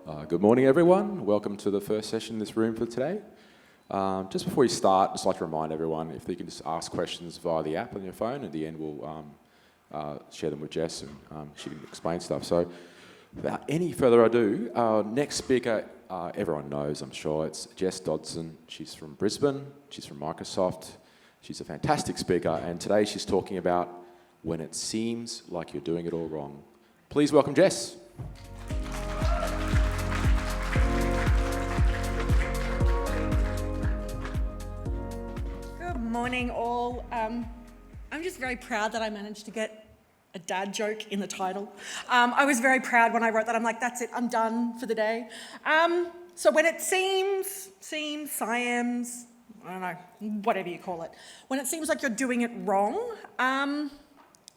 Good morning, everyone. Welcome to the first session in this room for today. Just before you start, I'd just like to remind everyone, if you can just ask questions via the app on your phone. At the end, we'll share them with Jess and she can explain stuff. So without any further ado, our next speaker, everyone knows, I'm sure, it's Jess Dodson. She's from Brisbane. She's from Microsoft. She's a fantastic speaker, and today she's talking about when it seems like you're doing it all wrong. Please welcome Jess. Morning all. I'm just very proud that I managed to get a dad joke in the title. I was very proud when I wrote that. I'm like, that's it, I'm done for the day. So when it seems, SIEMs, I don't know, whatever you call it, when it seems like you're doing it wrong,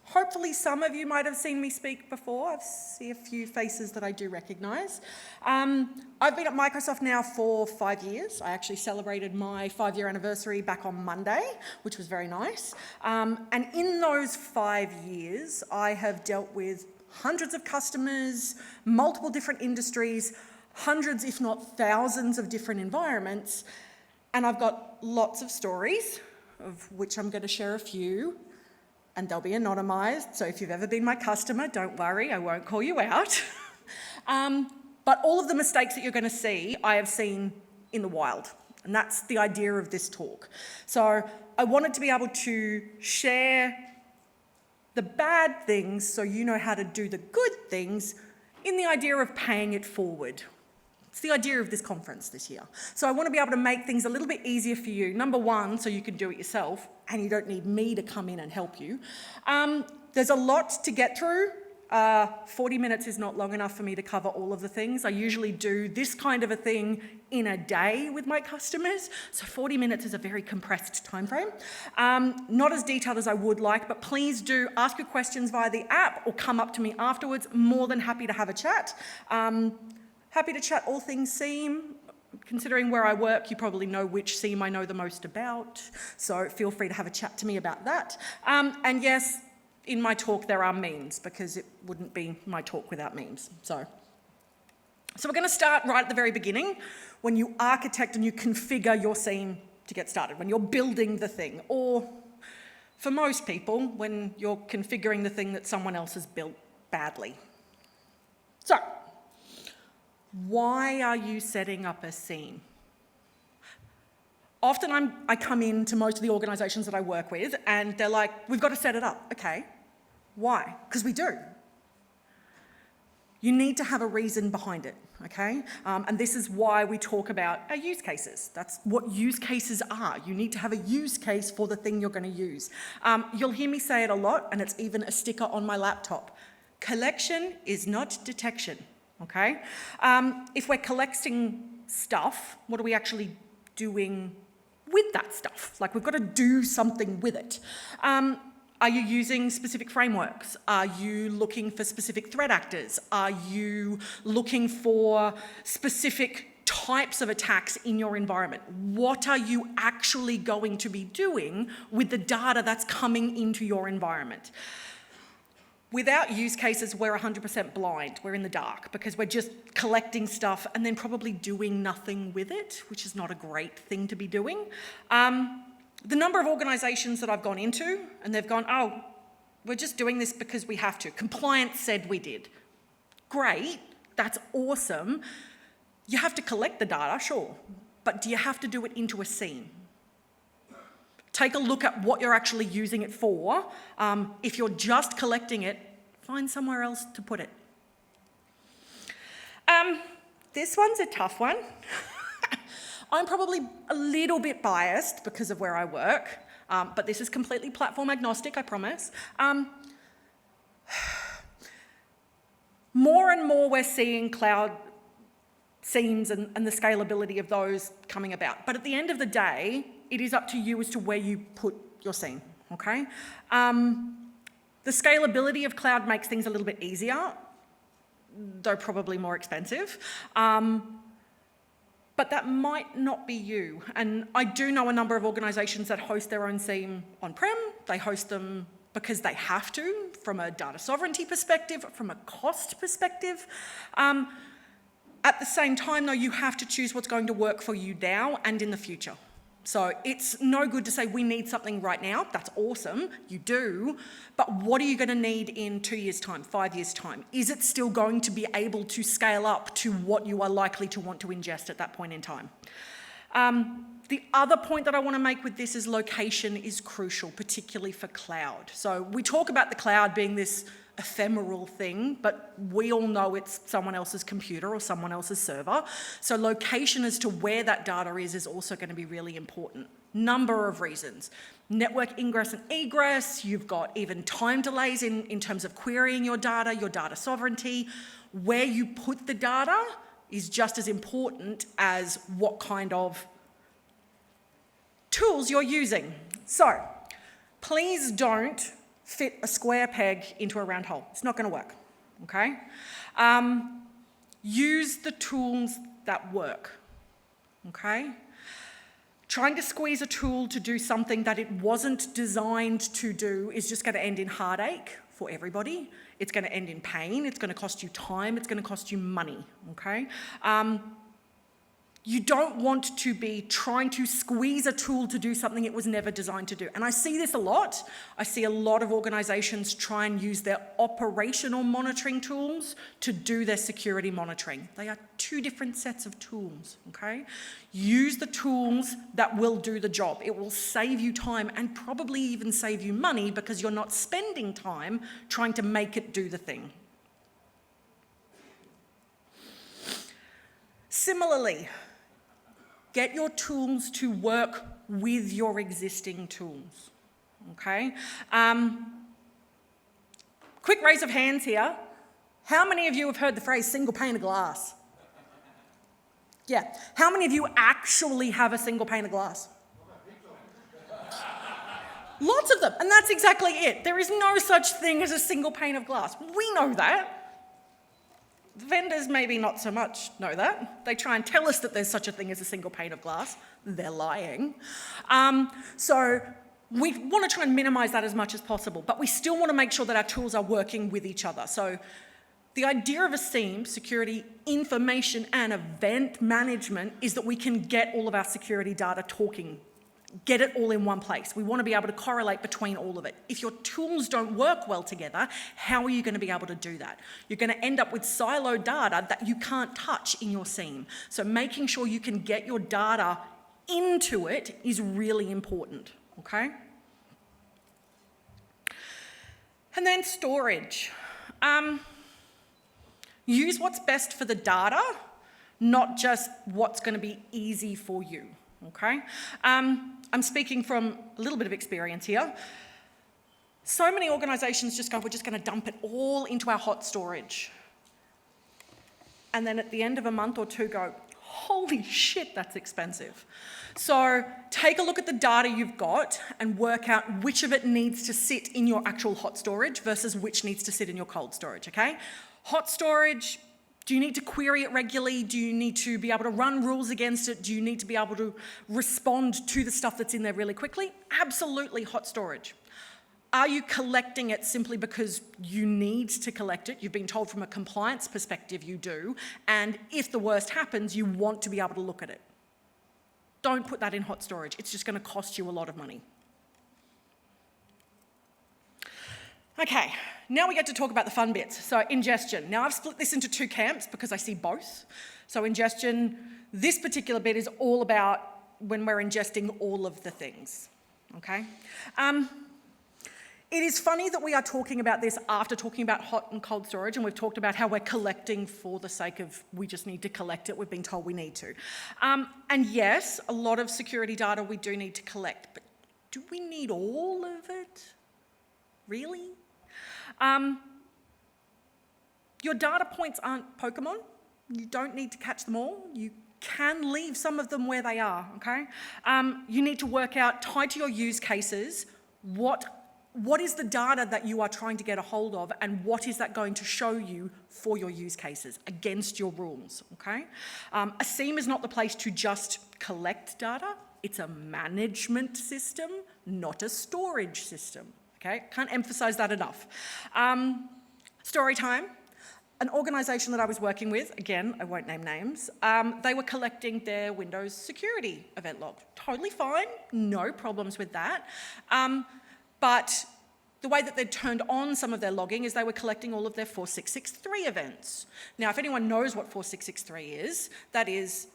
hopefully some of you might have seen me speak before. I see a few faces that I do recognise. I've been at Microsoft now for 5 years. I actually celebrated my 5-year anniversary back on Monday, which was very nice. And in those 5 years, I have dealt with hundreds of customers, multiple different industries, hundreds, if not thousands of different environments. And I've got lots of stories, of which I'm going to share a few. And they'll be anonymised, so if you've ever been my customer, don't worry, I won't call you out. But all of the mistakes that you're going to see, I have seen in the wild. And that's the idea of this talk. So I wanted to be able to share the bad things so you know how to do the good things in the idea of paying it forward. It's the idea of this conference this year. So I want to be able to make things a little bit easier for you. Number one, so you can do it yourself and you don't need me to come in and help you. There's a lot to get through. 40 minutes is not long enough for me to cover all of the things. I usually do this kind of a thing in a day with my customers. So 40 minutes is a very compressed time frame. Not as detailed as I would like, but please do ask your questions via the app or come up to me afterwards. More than happy to have a chat. Happy to chat all things SIEM. Considering where I work, you probably know which SIEM I know the most about, so feel free to have a chat to me about that. And yes, in my talk there are memes, because it wouldn't be my talk without memes. So we're going to start right at the very beginning, when you architect and you configure your SIEM to get started, when you're building the thing, or for most people, when you're configuring the thing that someone else has built badly. So, why are you setting up a SIEM? Often I come into most of the organisations that I work with and they're like, we've got to set it up. Okay, why? Because we do. You need to have a reason behind it, okay? And this is why we talk about our use cases. That's what use cases are. You need to have a use case for the thing you're going to use. You'll hear me say it a lot, and it's even a sticker on my laptop. Collection is not detection. Okay? If we're collecting stuff, what are we actually doing with that stuff? Like, we've got to do something with it. Are you using specific frameworks? Are you looking for specific threat actors? Are you looking for specific types of attacks in your environment? What are you actually going to be doing with the data that's coming into your environment? Without use cases, we're 100% blind. We're in the dark because we're just collecting stuff and then probably doing nothing with it, which is not a great thing to be doing. The number of organisations that I've gone into and they've gone, oh, we're just doing this because we have to. Compliance said we did. Great, that's awesome. You have to collect the data, sure, but do you have to do it into a SIEM? Take a look at what you're actually using it for. If you're just collecting it, find somewhere else to put it. This one's a tough one. I'm probably a little bit biased because of where I work, but this is completely platform agnostic, I promise. More and more we're seeing cloud SIEMs and the scalability of those coming about. But at the end of the day, it is up to you as to where you put your SIEM, okay? The scalability of cloud makes things a little bit easier, though probably more expensive. But that might not be you. And I do know a number of organisations that host their own SIEM on-prem. They host them because they have to, from a data sovereignty perspective, from a cost perspective. At At the same time, though, you have to choose what's going to work for you now and in the future. So it's no good to say we need something right now. That's awesome, you do. But what are you going to need in 2 years' time, 5 years' time? Is it still going to be able to scale up to what you are likely to want to ingest at that point in time? The other point that I want to make with this is location is crucial, particularly for cloud. So we talk about the cloud being this ephemeral thing, but we all know it's someone else's computer or someone else's server. So location as to where that data is also going to be really important. Number of reasons. Network ingress and egress, you've got even time delays in terms of querying your data sovereignty. Where you put the data is just as important as what kind of tools you're using. So please don't fit a square peg into a round hole. It's not going to work, okay? Use the tools that work, okay? Trying to squeeze a tool to do something that it wasn't designed to do is just going to end in heartache for everybody. It's going to end in pain. It's going to cost you time. It's going to cost you money, okay? You don't want to be trying to squeeze a tool to do something it was never designed to do. And I see this a lot. I see a lot of organizations try and use their operational monitoring tools to do their security monitoring. They are two different sets of tools, okay? Use the tools that will do the job. It will save you time and probably even save you money because you're not spending time trying to make it do the thing. Similarly, get your tools to work with your existing tools, okay? Quick raise of hands here. How many of you have heard the phrase single pane of glass? Yeah. How many of you actually have a single pane of glass? Lots of them, and that's exactly it. There is no such thing as a single pane of glass. We know that. Vendors maybe not so much know that. They try and tell us that there's such a thing as a single pane of glass. They're lying. So we want to try and minimize that as much as possible, but we still want to make sure that our tools are working with each other. So the idea of a SIEM, security information and event management, is that we can get all of our security data talking, get it all in one place. We want to be able to correlate between all of it. If your tools don't work well together, how are you going to be able to do that? You're going to end up with siloed data that you can't touch in your SIEM. So making sure you can get your data into it is really important, okay? And then storage. Use what's best for the data, not just what's going to be easy for you, okay? I'm speaking from a little bit of experience here. So many organisations just go, we're just going to dump it all into our hot storage. And then at the end of a month or two go, holy shit, that's expensive. So take a look at the data you've got and work out which of it needs to sit in your actual hot storage versus which needs to sit in your cold storage, okay? Hot storage, do you need to query it regularly? Do you need to be able to run rules against it? Do you need to be able to respond to the stuff that's in there really quickly? Absolutely hot storage. Are you collecting it simply because you need to collect it? You've been told from a compliance perspective you do, and if the worst happens, you want to be able to look at it. Don't put that in hot storage. It's just going to cost you a lot of money. Okay, now we get to talk about the fun bits. So ingestion. Now I've split this into two camps because I see both. So ingestion, this particular bit is all about when we're ingesting all of the things, okay? It is funny that we are talking about this after talking about hot and cold storage, and we've talked about how we're collecting for the sake of we just need to collect it. We've been told we need to. And yes, a lot of security data we do need to collect, but do we need all of it? Really? Your data points aren't Pokemon. You don't need to catch them all. You can leave some of them where they are, okay? You need to work out, tied to your use cases, what is the data that you are trying to get a hold of, and what is that going to show you for your use cases against your rules, okay? A SIEM is not the place to just collect data. It's a management system, not a storage system, okay? Can't emphasize that enough. Story time. an organisation that I was working with, again, I won't name names, they were collecting their Windows security event log. Totally fine, no problems with that. But the way that they'd turned on some of their logging is they were collecting all of their 4663 events. Now, if anyone knows what 4663 is, that is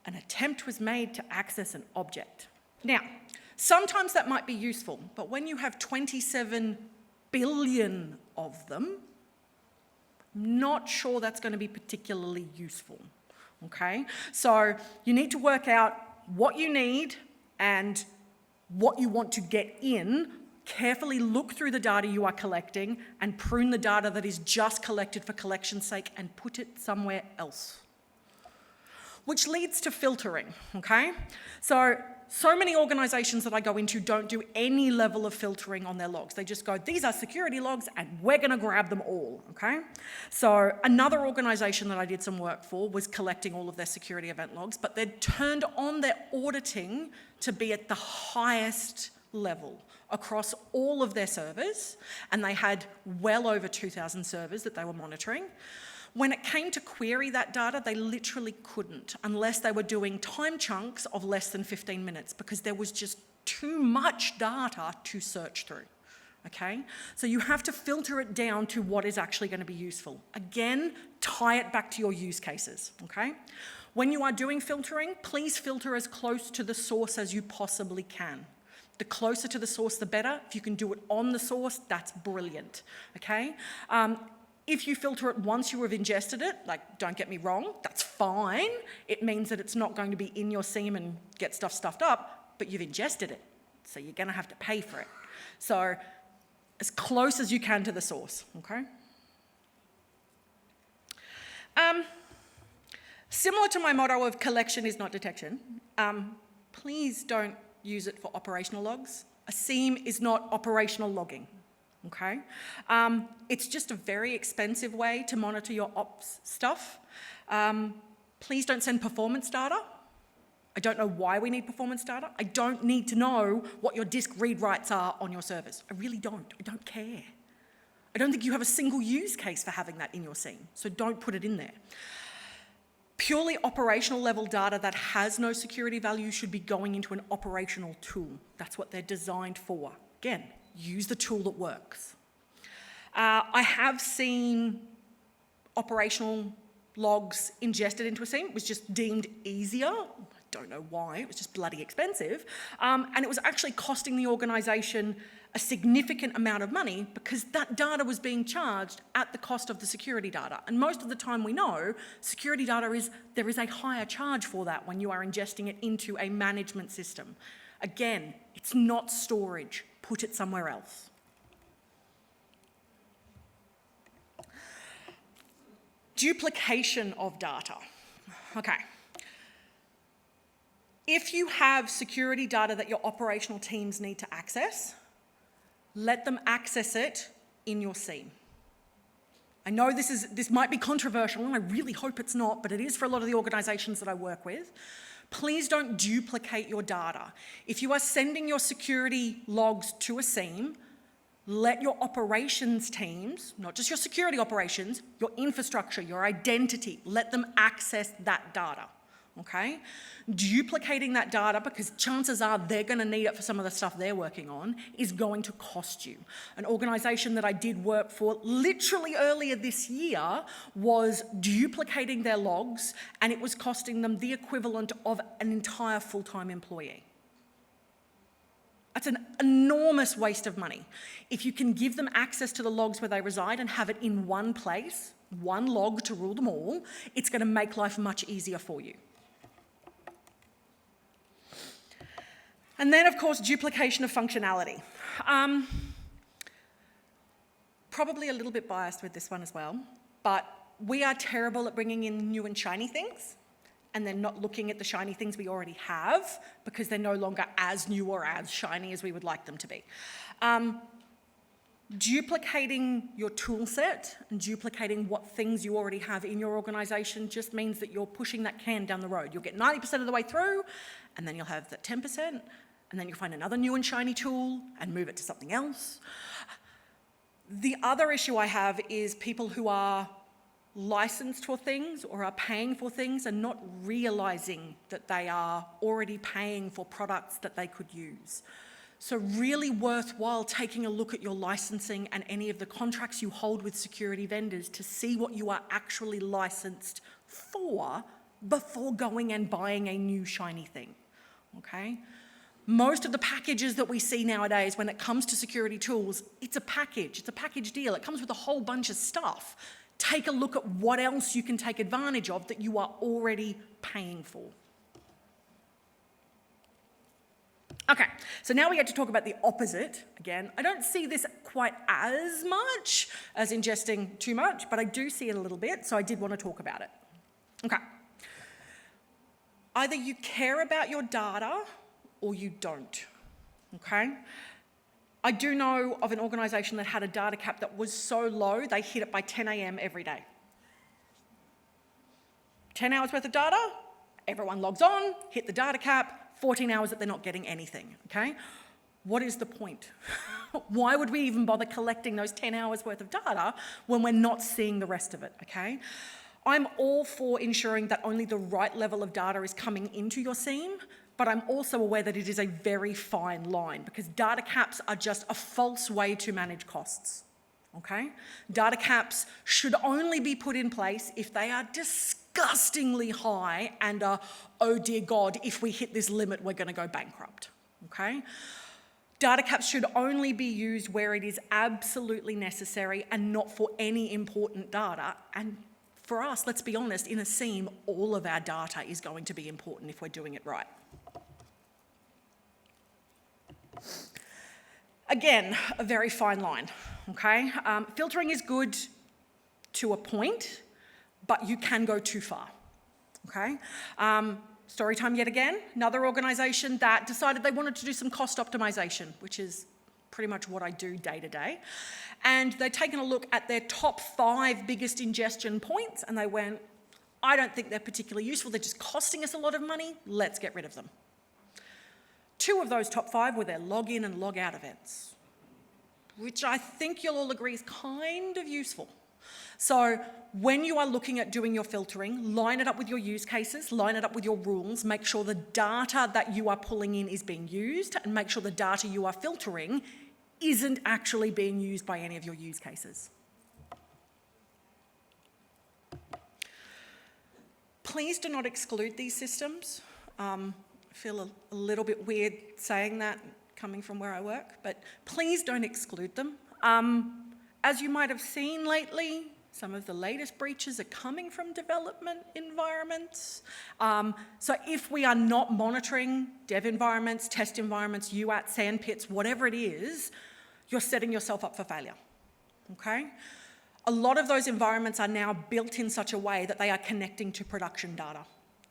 an attempt was made to access an object. Now, sometimes that might be useful, but when you have 27 billion of them, not sure that's going to be particularly useful, okay? So you need to work out what you need and what you want to get in. Carefully look through the data you are collecting and prune the data that is just collected for collection's sake and put it somewhere else. Which leads to filtering, okay? So many organisations that I go into don't do any level of filtering on their logs. They just go, these are security logs and we're going to grab them all, okay? So another organisation that I did some work for was collecting all of their security event logs, but they'd turned on their auditing to be at the highest level across all of their servers, and they had well over 2,000 servers that they were monitoring. When it came to query that data, they literally couldn't unless they were doing time chunks of less than 15 minutes because there was just too much data to search through, okay? So you have to filter it down to what is actually going to be useful. Again, tie it back to your use cases, okay? When you are doing filtering, please filter as close to the source as you possibly can. The closer to the source, the better. If you can do it on the source, that's brilliant, okay? If you filter it once you have ingested it, like, don't get me wrong, that's fine. It means that it's not going to be in your SIEM and get stuff stuffed up, but you've ingested it, so you're going to have to pay for it. So as close as you can to the source, okay? Similar to my motto of collection is not detection, please don't use it for operational logs. A SIEM is not operational logging. Okay? It's just a very expensive way to monitor your ops stuff. Please don't send performance data. I don't know why we need performance data. I don't need to know what your disk read writes are on your servers. I really don't. I don't care. I don't think you have a single use case for having that in your SIEM, so don't put it in there. Purely operational level data that has no security value should be going into an operational tool. That's what they're designed for. Again, use the tool that works. I have seen operational logs ingested into a SIEM. It was just deemed easier. I don't know why. It was just bloody expensive. And it was actually costing the organisation a significant amount of money because that data was being charged at the cost of the security data. And most of the time we know security data there is a higher charge for that when you are ingesting it into a management system. Again, it's not storage. Put it somewhere else. Duplication of data. Okay. If you have security data that your operational teams need to access, let them access it in your SIEM. I know this might be controversial, and I really hope it's not, but it is for a lot of the organisations that I work with. Please don't duplicate your data. If you are sending your security logs to a SIEM, let your operations teams, not just your security operations, your infrastructure, your identity, let them access that data, okay? Duplicating that data, because chances are they're going to need it for some of the stuff they're working on, is going to cost you. An organisation that I did work for literally earlier this year was duplicating their logs, and it was costing them the equivalent of an entire full-time employee. That's an enormous waste of money. If you can give them access to the logs where they reside and have it in one place, one log to rule them all, it's going to make life much easier for you. And then, of course, duplication of functionality. Probably a little bit biased with this one as well, but we are terrible at bringing in new and shiny things and then not looking at the shiny things we already have because they're no longer as new or as shiny as we would like them to be. Duplicating your tool set and duplicating what things you already have in your organisation just means that you're pushing that can down the road. You'll get 90% of the way through, and then you'll have that 10%, and then you'll find another new and shiny tool and move it to something else. The other issue I have is people who are licensed for things or are paying for things and not realizing that they are already paying for products that they could use. So really worthwhile taking a look at your licensing and any of the contracts you hold with security vendors to see what you are actually licensed for before going and buying a new shiny thing, okay? Most of the packages that we see nowadays when it comes to security tools, it's a package deal. It comes with a whole bunch of stuff. Take a look at what else you can take advantage of that you are already paying for. Okay, so now we get to talk about the opposite. Again, I don't see this quite as much as ingesting too much, but I do see it a little bit, so I did want to talk about it. Okay. Either you care about your data or you don't, okay? I do know of an organisation that had a data cap that was so low, they hit it by 10 a.m. every day. 10 hours worth of data, everyone logs on, hit the data cap, 14 hours that they're not getting anything, okay? What is the point? Why would we even bother collecting those 10 hours worth of data when we're not seeing the rest of it, okay? I'm all for ensuring that only the right level of data is coming into your SIEM, but I'm also aware that it is a very fine line because data caps are just a false way to manage costs, okay? Data caps should only be put in place if they are disgustingly high and oh dear God, if we hit this limit, we're gonna go bankrupt, okay? Data caps should only be used where it is absolutely necessary and not for any important data. And for us, let's be honest, in a SIEM, all of our data is going to be important if we're doing it right. Again, a very fine line, okay? Filtering is good to a point, but you can go too far, okay? Story time yet again, another organisation that decided they wanted to do some cost optimisation, which is pretty much what I do day to day. And they'd taken a look at their top 5 biggest ingestion points and they went, I don't think they're particularly useful, they're just costing us a lot of money, let's get rid of them. 2 of those top 5 were their login and log out events, which I think you'll all agree is kind of useful. So when you are looking at doing your filtering, line it up with your use cases, line it up with your rules, make sure the data that you are pulling in is being used, and make sure the data you are filtering isn't actually being used by any of your use cases. Please do not exclude these systems. I feel a little bit weird saying that coming from where I work, but please don't exclude them. As you might have seen lately, some of the latest breaches are coming from development environments. So if we are not monitoring dev environments, test environments, UAT, sandpits, whatever it is, you're setting yourself up for failure, okay? A lot of those environments are now built in such a way that they are connecting to production data.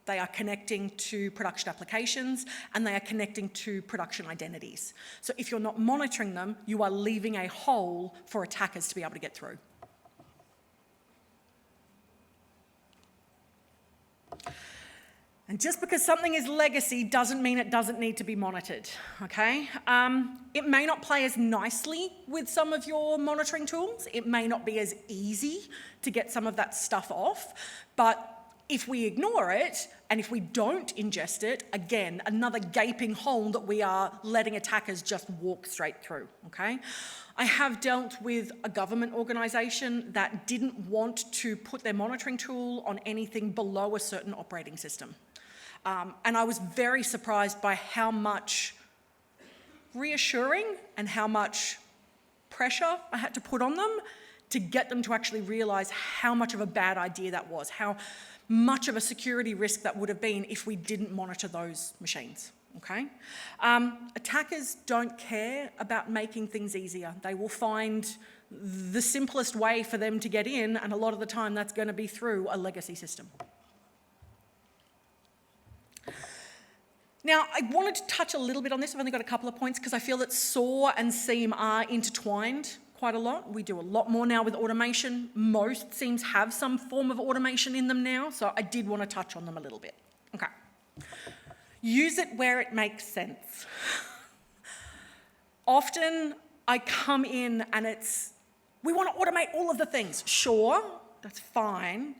They are connecting to production applications and they are connecting to production identities. So if you're not monitoring them, you are leaving a hole for attackers to be able to get through. And just because something is legacy doesn't mean it doesn't need to be monitored, okay? It may not play as nicely with some of your monitoring tools. It may not be as easy to get some of that stuff off, but if we ignore it, and if we don't ingest it, again, another gaping hole that we are letting attackers just walk straight through, okay? I have dealt with a government organisation that didn't want to put their monitoring tool on anything below a certain operating system. And I was very surprised by how much reassuring and how much pressure I had to put on them to get them to actually realise how much of a bad idea that was, how much of a security risk that would have been if we didn't monitor those machines, okay? Attackers don't care about making things easier. They will find the simplest way for them to get in, and a lot of the time that's going to be through a legacy system. Now, I wanted to touch a little bit on this. I've only got a couple of points because I feel that SOAR and SIEM are intertwined quite a lot. We do a lot more now with automation. Most SIEMs have some form of automation in them now, so I did want to touch on them a little bit. Okay. Use it where it makes sense. Often I come in and we want to automate all of the things. Sure, that's fine,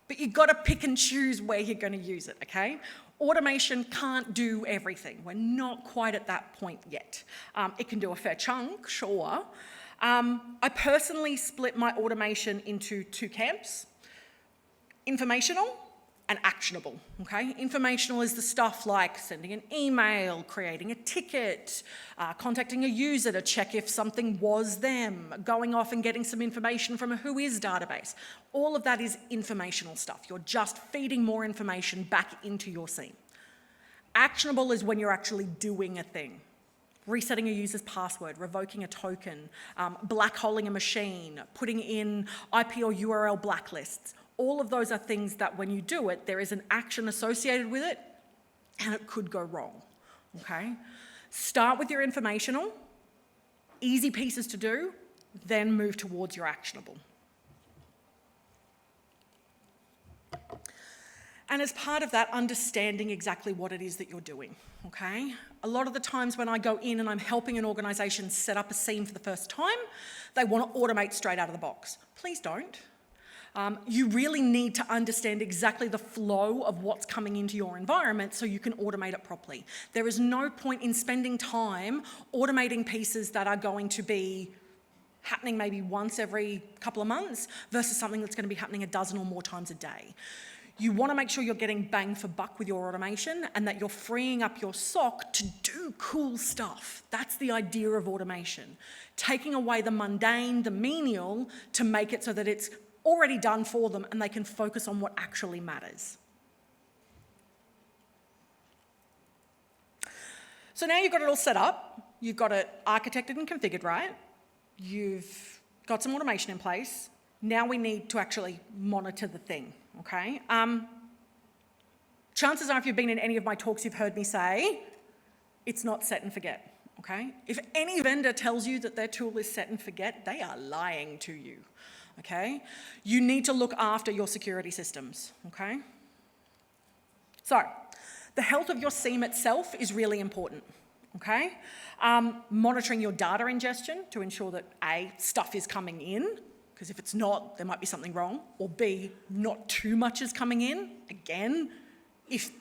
but you've got to pick and choose where you're going to use it, okay? Automation can't do everything. We're not quite at that point yet. It can do a fair chunk, sure. I personally split my automation into two camps: informational and actionable, okay? Informational is the stuff like sending an email, creating a ticket, contacting a user to check if something was them, going off and getting some information from a whois database. All of that is informational stuff. You're just feeding more information back into your SIEM. Actionable is when you're actually doing a thing. Resetting a user's password, revoking a token, black holing a machine, putting in IP or URL blacklists. All of those are things that when you do it, there is an action associated with it, and it could go wrong, okay? Start with your informational, easy pieces to do, then move towards your actionable. And as part of that, understanding exactly what it is that you're doing, okay? A lot of the times when I go in and I'm helping an organisation set up a SIEM for the first time, they want to automate straight out of the box. Please don't. You really need to understand exactly the flow of what's coming into your environment so you can automate it properly. There is no point in spending time automating pieces that are going to be happening maybe once every couple of months versus something that's going to be happening a dozen or more times a day. You want to make sure you're getting bang for buck with your automation and that you're freeing up your SOC to do cool stuff. That's the idea of automation. Taking away the mundane, the menial, to make it so that it's already done for them and they can focus on what actually matters. So now you've got it all set up, you've got it architected and configured right, you've got some automation in place, now we need to actually monitor the thing, okay? Chances are if you've been in any of my talks, you've heard me say, it's not set and forget, okay? If any vendor tells you that their tool is set and forget, they are lying to you. Okay? You need to look after your security systems, okay? So, the health of your SIEM itself is really important, okay? Monitoring your data ingestion to ensure that A, stuff is coming in, because if it's not, there might be something wrong, or B, not too much is coming in. Again, if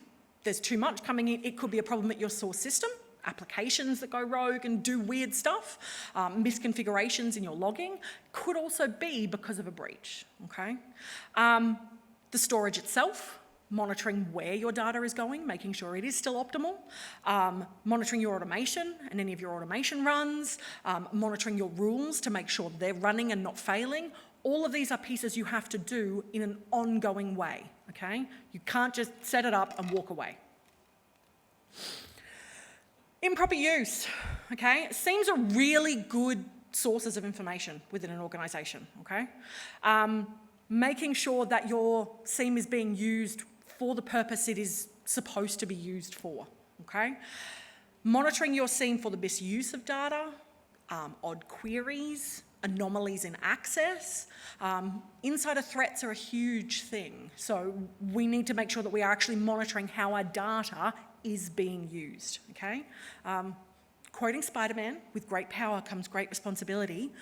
there's too much coming in, it could be a problem at your source system. Applications that go rogue and do weird stuff, misconfigurations in your logging, could also be because of a breach, okay? The storage itself, monitoring where your data is going, making sure it is still optimal, monitoring your automation and any of your automation runs, monitoring your rules to make sure they're running and not failing. All of these are pieces you have to do in an ongoing way, okay? You can't just set it up and walk away. Improper use, okay? SIEMs are really good sources of information within an organisation, okay? Making sure that your SIEM is being used for the purpose it is supposed to be used for, okay? Monitoring your SIEM for the misuse of data, odd queries, anomalies in access. Insider threats are a huge thing, so we need to make sure that we are actually monitoring how our data is being used, okay? Quoting Spider-Man, with great power comes great responsibility.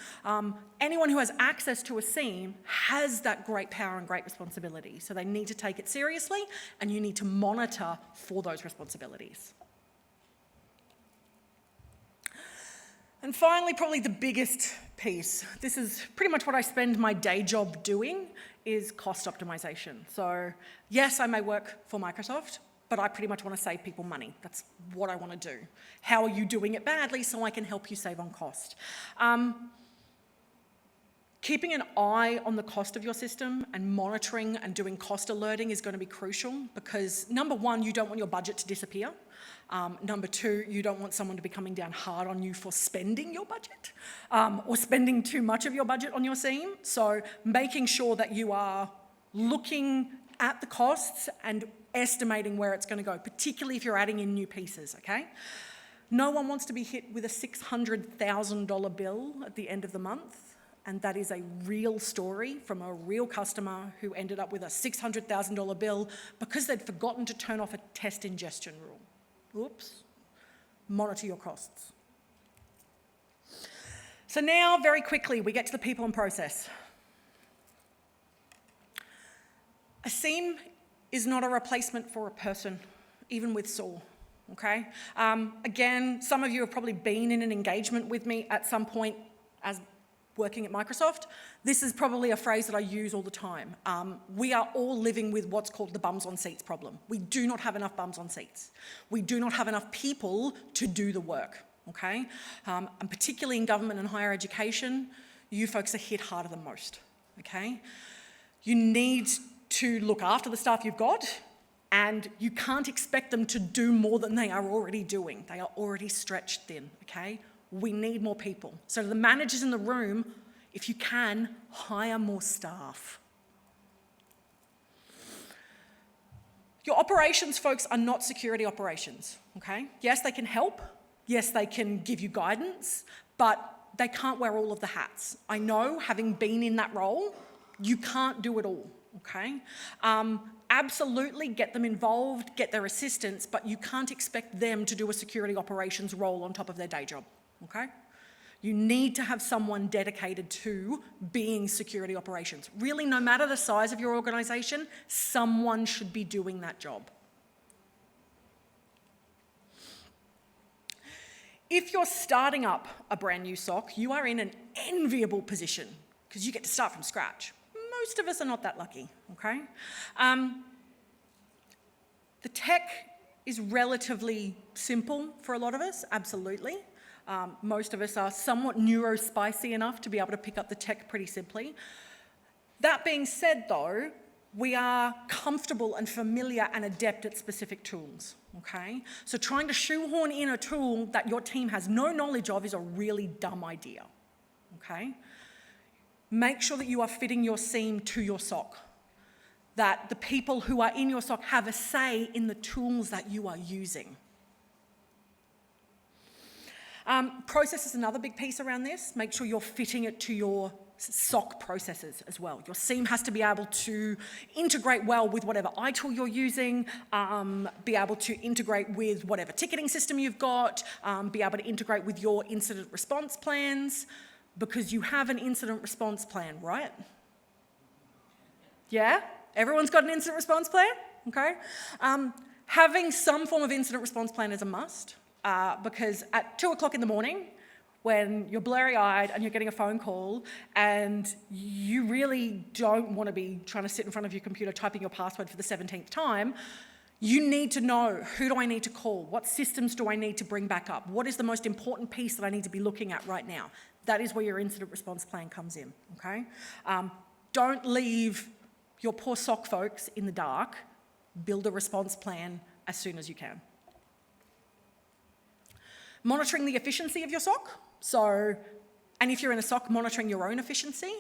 Anyone who has access to a SIEM has that great power and great responsibility, so they need to take it seriously and you need to monitor for those responsibilities. And finally, probably the biggest piece, this is pretty much what I spend my day job doing, is cost optimization. So yes, I may work for Microsoft, but I pretty much want to save people money. That's what I want to do. How are you doing it badly so I can help you save on cost? Keeping an eye on the cost of your system and monitoring and doing cost alerting is going to be crucial because, number one, you don't want your budget to disappear. Number two, you don't want someone to be coming down hard on you for spending your budget or spending too much of your budget on your SIEM. So making sure that you are looking at the costs and estimating where it's going to go, particularly if you're adding in new pieces, okay? No one wants to be hit with a $600,000 bill at the end of the month, and that is a real story from a real customer who ended up with a $600,000 bill because they'd forgotten to turn off a test ingestion rule. Oops. Monitor your costs. So now, very quickly, we get to the people and process. A SIEM is not a replacement for a person, even with SOAR, okay? Again, some of you have probably been in an engagement with me at some point as working at Microsoft. This is probably a phrase that I use all the time. We are all living with what's called the bums on seats problem. We do not have enough bums on seats. We do not have enough people to do the work, okay? And particularly in government and higher education, you folks are hit harder than most, okay? You need to look after the staff you've got, and you can't expect them to do more than they are already doing. They are already stretched thin, okay? We need more people. So the managers in the room, if you can, hire more staff. Your operations folks are not security operations, okay? Yes, they can help. Yes, they can give you guidance, but they can't wear all of the hats. I know, having been in that role, you can't do it all, okay? Absolutely get them involved, get their assistance, but you can't expect them to do a security operations role on top of their day job, okay? You need to have someone dedicated to being security operations. Really, no matter the size of your organisation, someone should be doing that job. If you're starting up a brand new SOC, you are in an enviable position because you get to start from scratch. Most of us are not that lucky, okay? The tech is relatively simple for a lot of us, absolutely. Most of us are somewhat neurospicy enough to be able to pick up the tech pretty simply. That being said, though, we are comfortable and familiar and adept at specific tools, okay? So trying to shoehorn in a tool that your team has no knowledge of is a really dumb idea, okay? Make sure that you are fitting your SIEM to your SOC, that the people who are in your SOC have a say in the tools that you are using. Process is another big piece around this. Make sure you're fitting it to your SOC processes as well. Your SIEM has to be able to integrate well with whatever iTool you're using, be able to integrate with whatever ticketing system you've got, be able to integrate with your incident response plans, because you have an incident response plan, right? Yeah? Everyone's got an incident response plan? Okay. Having some form of incident response plan is a must, because at 2 o'clock in the morning, when you're blurry-eyed and you're getting a phone call and you really don't want to be trying to sit in front of your computer typing your password for the 17th time, you need to know, who do I need to call? What systems do I need to bring back up? What is the most important piece that I need to be looking at right now? That is where your incident response plan comes in, okay? Don't leave your poor SOC folks in the dark. Build a response plan as soon as you can. Monitoring the efficiency of your SOC. And if you're in a SOC, monitoring your own efficiency.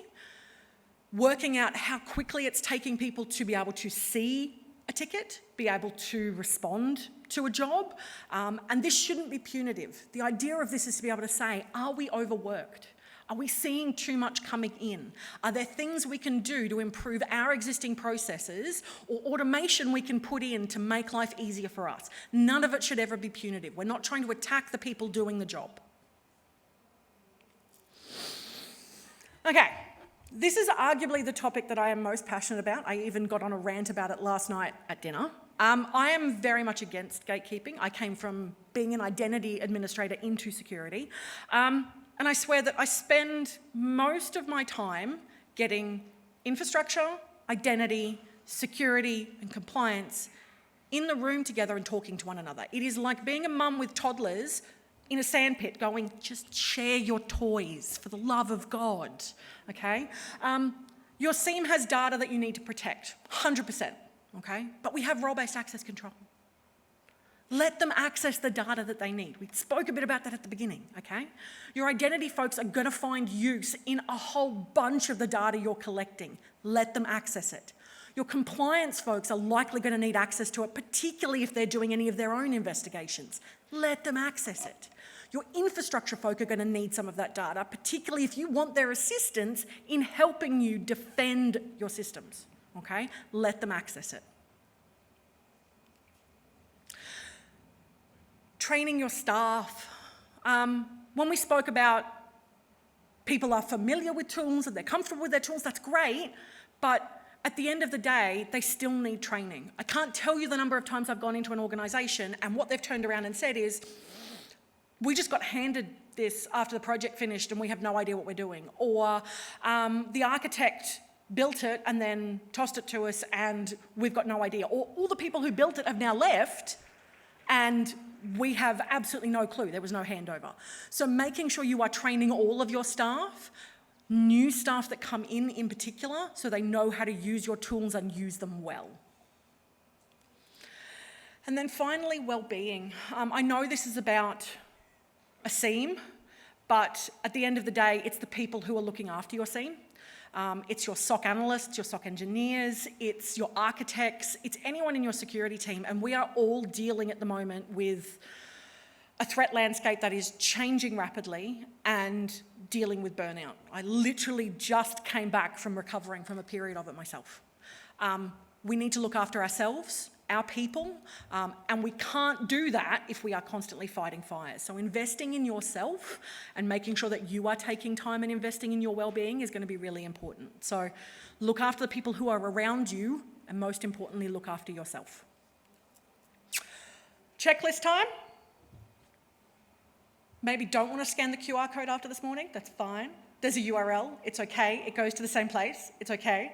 Working out how quickly it's taking people to be able to see a ticket, be able to respond to a job. And this shouldn't be punitive. The idea of this is to be able to say, are we overworked? Are we seeing too much coming in? Are there things we can do to improve our existing processes or automation we can put in to make life easier for us? None of it should ever be punitive. We're not trying to attack the people doing the job. Okay, this is arguably the topic that I am most passionate about. I even got on a rant about it last night at dinner. I am very much against gatekeeping. I came from being an identity administrator into security. And I swear that I spend most of my time getting infrastructure, identity, security, and compliance in the room together and talking to one another. It is like being a mum with toddlers in a sandpit going, just share your toys, for the love of God, okay? Your SIEM has data that you need to protect, 100%, okay? But we have role-based access control. Let them access the data that they need. We spoke a bit about that at the beginning, okay? Your identity folks are going to find use in a whole bunch of the data you're collecting. Let them access it. Your compliance folks are likely going to need access to it, particularly if they're doing any of their own investigations. Let them access it. Your infrastructure folk are going to need some of that data, particularly if you want their assistance in helping you defend your systems, okay? Let them access it. Training your staff. When we spoke about people are familiar with tools and they're comfortable with their tools, that's great, but at the end of the day, they still need training. I can't tell you the number of times I've gone into an organisation and what they've turned around and said is, we just got handed this after the project finished and we have no idea what we're doing. Or the architect built it and then tossed it to us and we've got no idea. Or all the people who built it have now left and we have absolutely no clue. There was no handover. So making sure you are training all of your staff, new staff that come in particular, so they know how to use your tools and use them well. And then finally, well-being. I know this is about a SIEM, but at the end of the day, it's the people who are looking after your SIEM. It's your SOC analysts, your SOC engineers, it's your architects, it's anyone in your security team, and we are all dealing at the moment with a threat landscape that is changing rapidly and dealing with burnout. I literally just came back from recovering from a period of it myself. We need to look after ourselves, our people, and we can't do that if we are constantly fighting fires. So investing in yourself and making sure that you are taking time and investing in your well-being is going to be really important. So look after the people who are around you, and most importantly, look after yourself. Checklist time. Maybe don't want to scan the QR code after this morning, that's fine. There's a URL, it's okay. It goes to the same place, it's okay.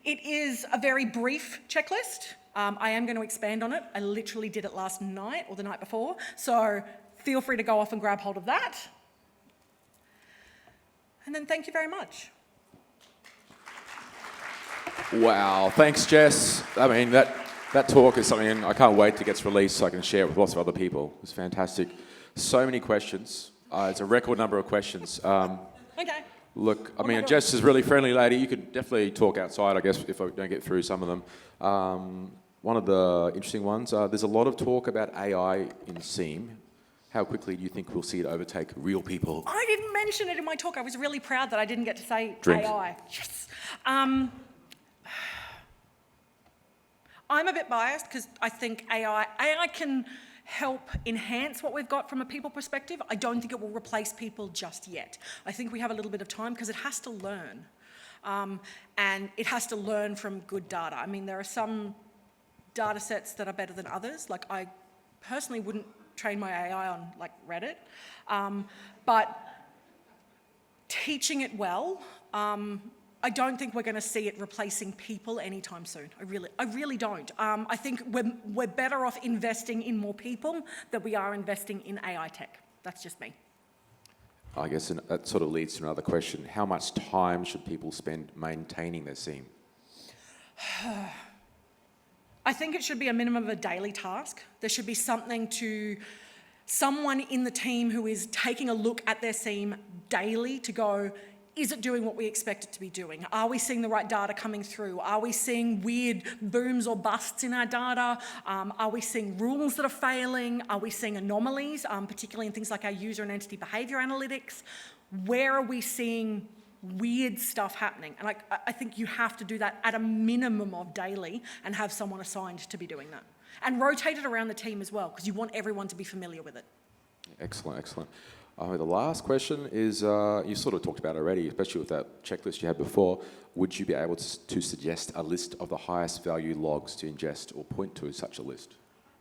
It is a very brief checklist. I am going to expand on it. I literally did it last night or the night before, so feel free to go off and grab hold of that. And then thank you very much. Wow, thanks, Jess. I mean, that talk is something I can't wait to get released so I can share it with lots of other people. It's fantastic. So many questions. It's a record number of questions. Okay. Look, I mean, Jess is a really friendly lady. You could definitely talk outside, I guess, if I don't get through some of them. One of the interesting ones, there's a lot of talk about AI in SIEM. How quickly do you think we'll see it overtake real people? I didn't mention it in my talk. I was really proud that I didn't get to say Drink. AI. Yes. I'm a bit biased because I think AI can help enhance what we've got from a people perspective. I don't think it will replace people just yet. I think we have a little bit of time because it has to learn. And it has to learn from good data. I mean, there are some data sets that are better than others. Like, I personally wouldn't train my AI on, like, Reddit. But teaching it well, I don't think we're going to see it replacing people anytime soon. I really don't. I think we're better off investing in more people than we are investing in AI tech. That's just me. I guess that sort of leads to another question. How much time should people spend maintaining their SIEM? I think it should be a minimum of a daily task. There should be someone in the team who is taking a look at their SIEM daily to go, is it doing what we expect it to be doing? Are we seeing the right data coming through? Are we seeing weird booms or busts in our data? Are we seeing rules that are failing? Are we seeing anomalies, particularly in things like our user and entity behavior analytics? Where are we seeing weird stuff happening? And I think you have to do that at a minimum of daily and have someone assigned to be doing that. And rotate it around the team as well, because you want everyone to be familiar with it. Excellent, excellent. The last question is, you sort of talked about it already, especially with that checklist you had before. Would you be able to suggest a list of the highest value logs to ingest or point to such a list?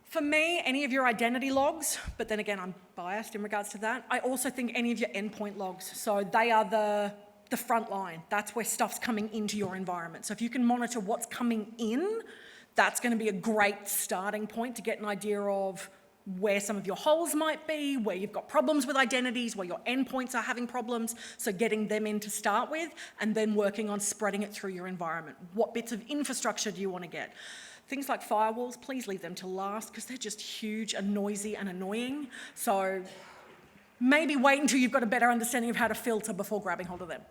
For me, any of your identity logs, but then again, I'm biased in regards to that. I also think any of your endpoint logs. So they are the front line. That's where stuff's coming into your environment. So if you can monitor what's coming in, that's going to be a great starting point to get an idea of where some of your holes might be, where you've got problems with identities, where your endpoints are having problems, so getting them in to start with, and then working on spreading it through your environment. What bits of infrastructure do you want to get? Things like firewalls, please leave them to last, because they're just huge and noisy and annoying. So maybe wait until you've got a better understanding of how to filter before grabbing hold of them.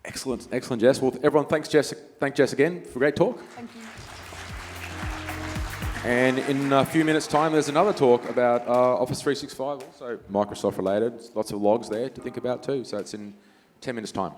Excellent, excellent, Jess. Well, everyone, thank Jess again for a great talk. Thank you. And in a few minutes' time, there's another talk about Office 365, also Microsoft related. Lots of logs there to think about too. So it's in 10 minutes' time.